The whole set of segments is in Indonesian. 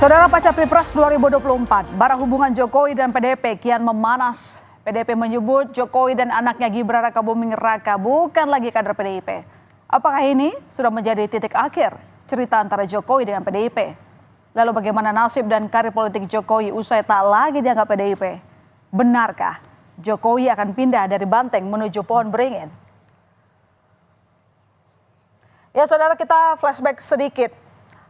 Saudara, pasca Pilpres 2024, bara hubungan Jokowi dan PDIP kian memanas. PDIP menyebut Jokowi dan anaknya Gibran Rakabuming Raka bukan lagi kader PDIP. Apakah ini sudah menjadi titik akhir cerita antara Jokowi dengan PDIP? Lalu bagaimana nasib dan karir politik Jokowi usai tak lagi dianggap PDIP? Benarkah Jokowi akan pindah dari Banteng menuju Pohon Beringin? Ya saudara, kita flashback sedikit.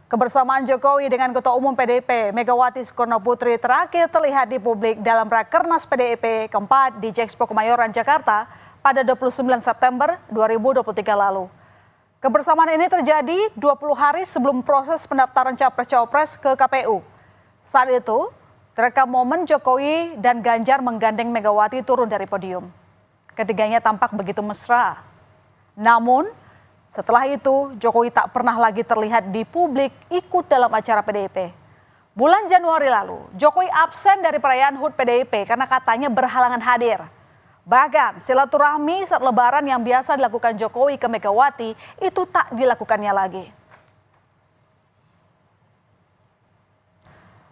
Kebersamaan Jokowi dengan Ketua Umum PDIP Megawati Soekarnoputri terakhir terlihat di publik dalam Rakernas PDIP keempat di Jexpo Kemayoran, Jakarta pada 29 September 2023 lalu. Kebersamaan ini terjadi 20 hari sebelum proses pendaftaran Capres-Cawapres ke KPU. Saat itu, terekam momen Jokowi dan Ganjar menggandeng Megawati turun dari podium. Ketiganya tampak begitu mesra. Namun, setelah itu, Jokowi tak pernah lagi terlihat di publik ikut dalam acara PDIP. Bulan Januari lalu, Jokowi absen dari perayaan HUT PDIP karena katanya berhalangan hadir. Bahkan silaturahmi saat Lebaran yang biasa dilakukan Jokowi ke Megawati itu tak dilakukannya lagi.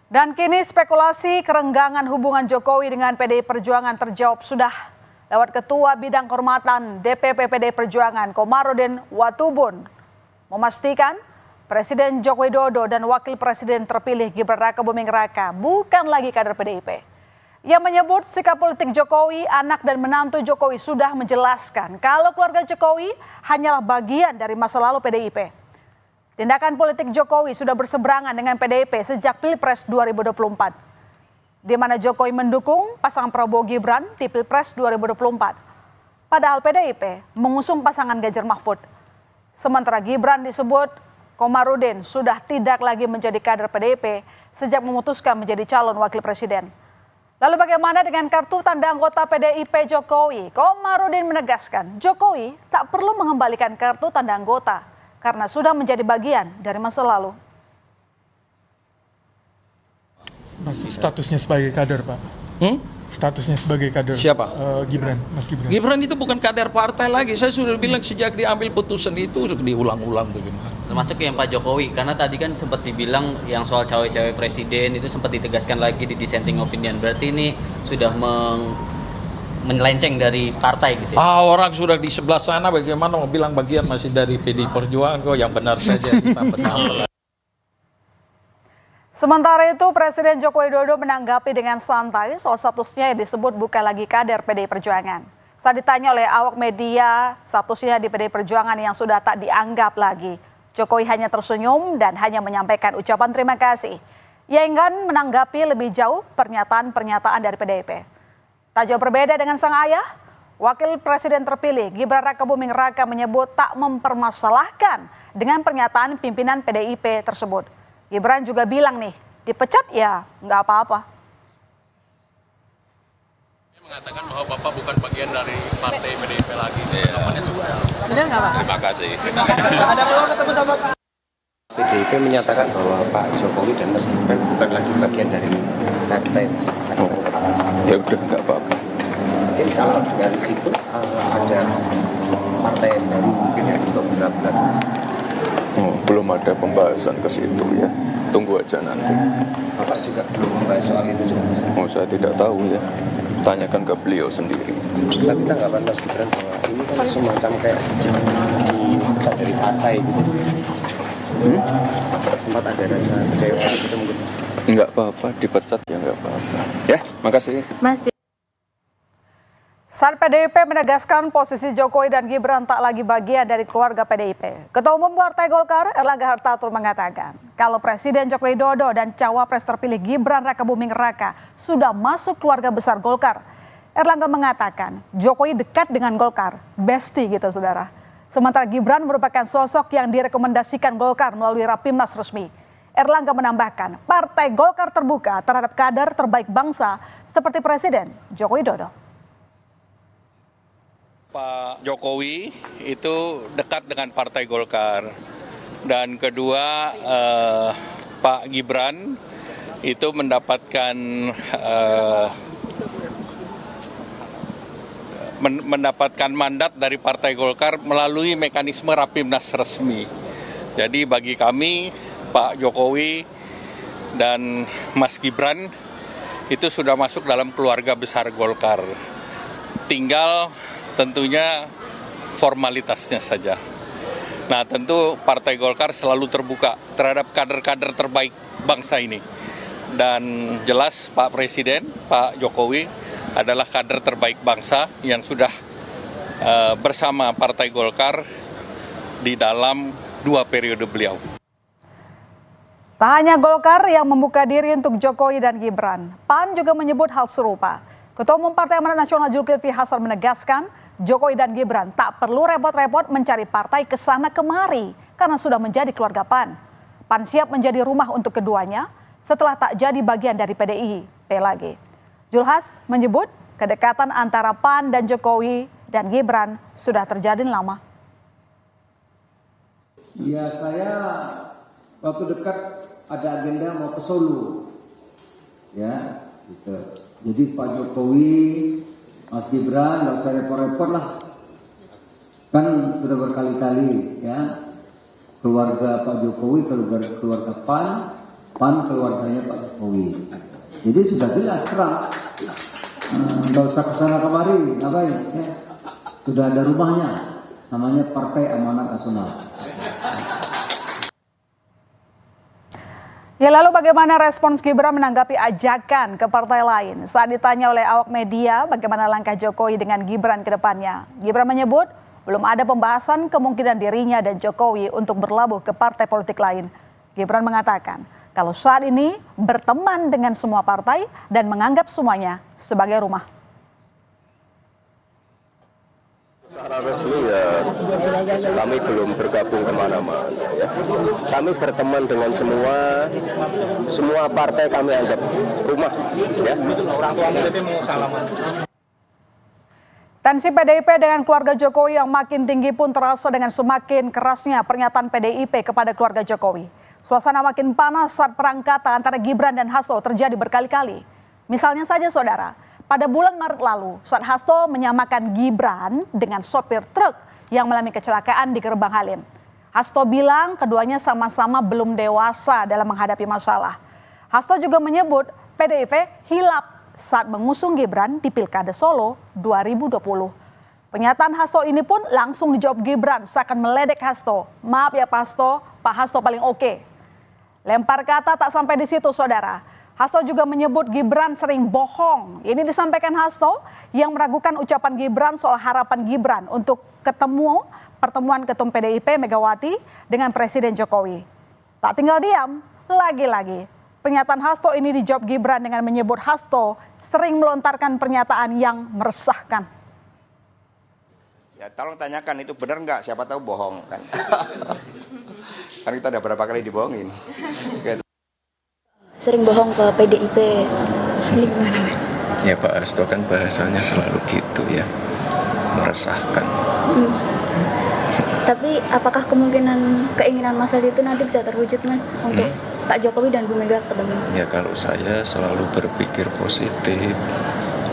Dan kini spekulasi kerenggangan hubungan Jokowi dengan PDI Perjuangan terjawab sudah lewat Ketua Bidang Kehormatan DPP PDI Perjuangan Komarudin Watubun memastikan Presiden Joko Widodo dan Wakil Presiden terpilih Gibran Rakabuming Raka bukan lagi kader PDIP. Ia menyebut sikap politik Jokowi, anak dan menantu Jokowi sudah menjelaskan kalau keluarga Jokowi hanyalah bagian dari masa lalu PDIP. Tindakan politik Jokowi sudah berseberangan dengan PDIP sejak Pilpres 2024. Di mana Jokowi mendukung pasangan Prabowo Gibran di Pilpres 2024. Padahal PDIP mengusung pasangan Ganjar Mahfud. Sementara Gibran disebut Komarudin sudah tidak lagi menjadi kader PDIP sejak memutuskan menjadi calon wakil presiden. Lalu bagaimana dengan kartu tanda anggota PDIP Jokowi? Komarudin menegaskan Jokowi tak perlu mengembalikan kartu tanda anggota karena sudah menjadi bagian dari masa lalu. Masih statusnya sebagai kader, Pak. Statusnya sebagai kader. Siapa? Gibran, Mas Gibran. Gibran itu bukan kader partai lagi. Saya sudah bilang sejak diambil putusan itu diulang-ulang bagaimana. Termasuk yang Pak Jokowi, karena tadi kan sempat dibilang yang soal cawe-cawe presiden itu sempat ditegaskan lagi di dissenting opinion. Berarti ini sudah menyelenceng dari partai gitu ya? Orang sudah di sebelah sana bagaimana mau bilang bagian masih dari PDI Perjuangan kok, yang benar saja kita benar. Sementara itu, Presiden Joko Widodo menanggapi dengan santai soal statusnya yang disebut bukan lagi kader PDI Perjuangan. Saat ditanya oleh awak media, statusnya di PDI Perjuangan yang sudah tak dianggap lagi. Jokowi hanya tersenyum dan hanya menyampaikan ucapan terima kasih. Ia enggan menanggapi lebih jauh pernyataan-pernyataan dari PDIP. Tak jauh berbeda dengan sang ayah, Wakil Presiden terpilih Gibran Rakabuming Raka menyebut tak mempermasalahkan dengan pernyataan pimpinan PDIP tersebut. Gibran juga bilang nih, dipecat ya nggak apa-apa. Dia mengatakan bahwa Bapak bukan bagian dari partai PDIP lagi. Tanggapannya seperti apa? Benar nggak Pak? Terima kasih. Ada peluang ketemu sama PDIP menyatakan bahwa Pak Jokowi dan Mas Gibran bukan lagi bagian dari partai. Ya udah nggak apa-apa. Mungkin kalau dengan itu ada partai baru mungkin ya untuk benar-benar. Belum ada pembahasan ke situ ya. Tunggu aja nanti. Bapak juga belum membahas soal itu juga. Saya tidak tahu ya. Tanyakan ke beliau sendiri. Tapi tanggapan Mas Gibran bahwa ini kan semacam kayak dipecat dari partai gitu. Sempat ada rasa kecewa gitu mungkin. Enggak apa-apa, dipecat ya enggak apa-apa. Ya, makasih. Saat PDIP menegaskan posisi Jokowi dan Gibran tak lagi bagian dari keluarga PDIP. Ketua Umum Partai Golkar Erlangga Hartarto mengatakan kalau Presiden Joko Widodo dan Cawapres terpilih Gibran Rakabuming Raka sudah masuk keluarga besar Golkar. Erlangga mengatakan Jokowi dekat dengan Golkar, bestie gitu saudara. Sementara Gibran merupakan sosok yang direkomendasikan Golkar melalui Rapimnas resmi. Erlangga menambahkan Partai Golkar terbuka terhadap kader terbaik bangsa seperti Presiden Joko Widodo. Pak Jokowi itu dekat dengan Partai Golkar. Dan kedua, Pak Gibran itu mendapatkan mandat dari Partai Golkar melalui mekanisme Rapimnas resmi. Jadi bagi kami, Pak Jokowi dan Mas Gibran itu sudah masuk dalam keluarga besar Golkar. Tinggal tentunya formalitasnya saja. Nah, tentu Partai Golkar selalu terbuka terhadap kader-kader terbaik bangsa ini. Dan jelas Pak Presiden, Pak Jokowi adalah kader terbaik bangsa yang sudah bersama Partai Golkar di dalam 2 periode beliau. Tak hanya Golkar yang membuka diri untuk Jokowi dan Gibran, PAN juga menyebut hal serupa. Ketua Umum Partai Amanat Nasional Zulkifli Hasan menegaskan Jokowi dan Gibran tak perlu repot-repot mencari partai ke sana kemari karena sudah menjadi keluarga PAN. PAN siap menjadi rumah untuk keduanya setelah tak jadi bagian dari PDIP lagi. Zulhas menyebut kedekatan antara PAN dan Jokowi dan Gibran sudah terjadi lama. Ya, saya waktu dekat ada agenda mau ke Solo. Ya, gitu. Jadi Pak Jokowi, Mas Gibran, nggak usah repot-repot lah. Kan sudah berkali-kali ya, keluarga Pak Jokowi, keluarga PAN, PAN keluarganya Pak Jokowi. Jadi sudah jelas terang. Nggak usah kesana kemari, ngapain? Ya. Sudah ada rumahnya, namanya Partai Amanat Nasional. Ya, lalu bagaimana respons Gibran menanggapi ajakan ke partai lain? Saat ditanya oleh awak media bagaimana langkah Jokowi dengan Gibran ke depannya, Gibran menyebut belum ada pembahasan kemungkinan dirinya dan Jokowi untuk berlabuh ke partai politik lain. Gibran mengatakan kalau saat ini berteman dengan semua partai dan menganggap semuanya sebagai rumah. Secara resmi ya kami belum bergabung kemana-mana. Ya. Kami berteman dengan semua partai kami anggap rumah. Ya. Orang tua PDIP mau salaman. Tensi PDIP dengan keluarga Jokowi yang makin tinggi pun terasa dengan semakin kerasnya pernyataan PDIP kepada keluarga Jokowi. Suasana makin panas saat perang kata antara Gibran dan Hasto terjadi berkali-kali. Misalnya saja saudara, pada bulan Maret lalu saat Hasto menyamakan Gibran dengan sopir truk yang mengalami kecelakaan di Gerbang Halim. Hasto bilang keduanya sama-sama belum dewasa dalam menghadapi masalah. Hasto juga menyebut PDIP hilap saat mengusung Gibran di Pilkada Solo 2020. Pernyataan Hasto ini pun langsung dijawab Gibran seakan meledek Hasto. Maaf ya Pak Hasto paling oke. Lempar kata tak sampai di situ saudara. Hasto juga menyebut Gibran sering bohong. Ini disampaikan Hasto yang meragukan ucapan Gibran soal harapan Gibran untuk pertemuan Ketum PDIP Megawati dengan Presiden Jokowi. Tak tinggal diam, lagi-lagi pernyataan Hasto ini dijawab Gibran dengan menyebut Hasto sering melontarkan pernyataan yang meresahkan. Ya tolong tanyakan itu benar nggak? Siapa tahu bohong kan? Kan kita udah berapa kali dibohongin. Sering bohong ke PDIP. Ini gimana Mas? Ya Pak Hasto kan bahasanya selalu gitu ya, meresahkan. Tapi apakah keinginan Mas Aldi itu nanti bisa terwujud Mas untuk Pak Jokowi dan Bu Mega ke depan? Ya kalau saya selalu berpikir positif,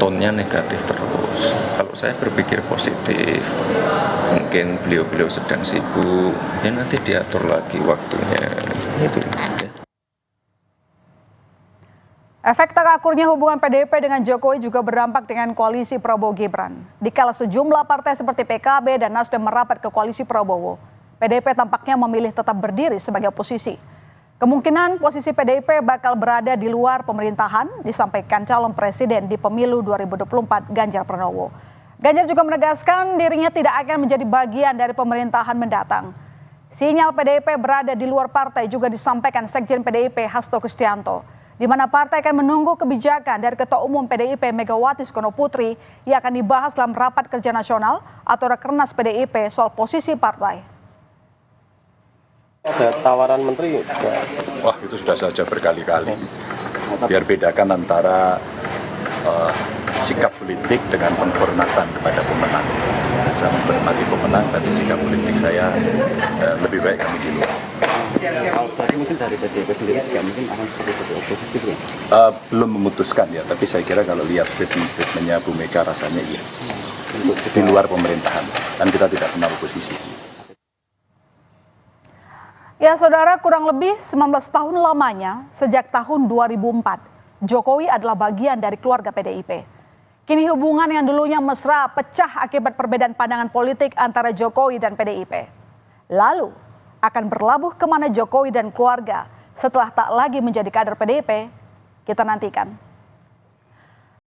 tonnya negatif terus. Kalau saya berpikir positif, mungkin beliau sedang sibuk, ya nanti diatur lagi waktunya. Itu ya. Efek tak akurnya hubungan PDIP dengan Jokowi juga berdampak dengan koalisi Prabowo Gibran. Dikala sejumlah partai seperti PKB dan Nasdem merapat ke koalisi Prabowo, PDIP tampaknya memilih tetap berdiri sebagai oposisi. Kemungkinan posisi PDIP bakal berada di luar pemerintahan disampaikan calon presiden di pemilu 2024 Ganjar Pranowo. Ganjar juga menegaskan dirinya tidak akan menjadi bagian dari pemerintahan mendatang. Sinyal PDIP berada di luar partai juga disampaikan Sekjen PDIP Hasto Kristianto, di mana partai akan menunggu kebijakan dari Ketua Umum PDIP Megawati Soekarnoputri yang akan dibahas dalam rapat kerja nasional atau Rakernas PDIP soal posisi partai. Ada tawaran menteri? Wah, itu sudah saja berkali-kali. Biar bedakan antara sikap politik dengan penghormatan kepada pemenang. Saya menghormati pemenang, tapi sikap politik saya lebih baik kami di luar. Berarti mungkin dari PDIP sendiri juga mungkin akan seperti oposisi ya? Belum memutuskan ya, tapi saya kira kalau lihat statement-statementnya Bu Mega rasanya iya. Di luar pemerintahan, kan kita tidak kenal oposisi. Ya saudara, kurang lebih 19 tahun lamanya, sejak tahun 2004, Jokowi adalah bagian dari keluarga PDIP. Kini hubungan yang dulunya mesra pecah akibat perbedaan pandangan politik antara Jokowi dan PDIP. Lalu, akan berlabuh kemana Jokowi dan keluarga setelah tak lagi menjadi kader PDIP? Kita nantikan.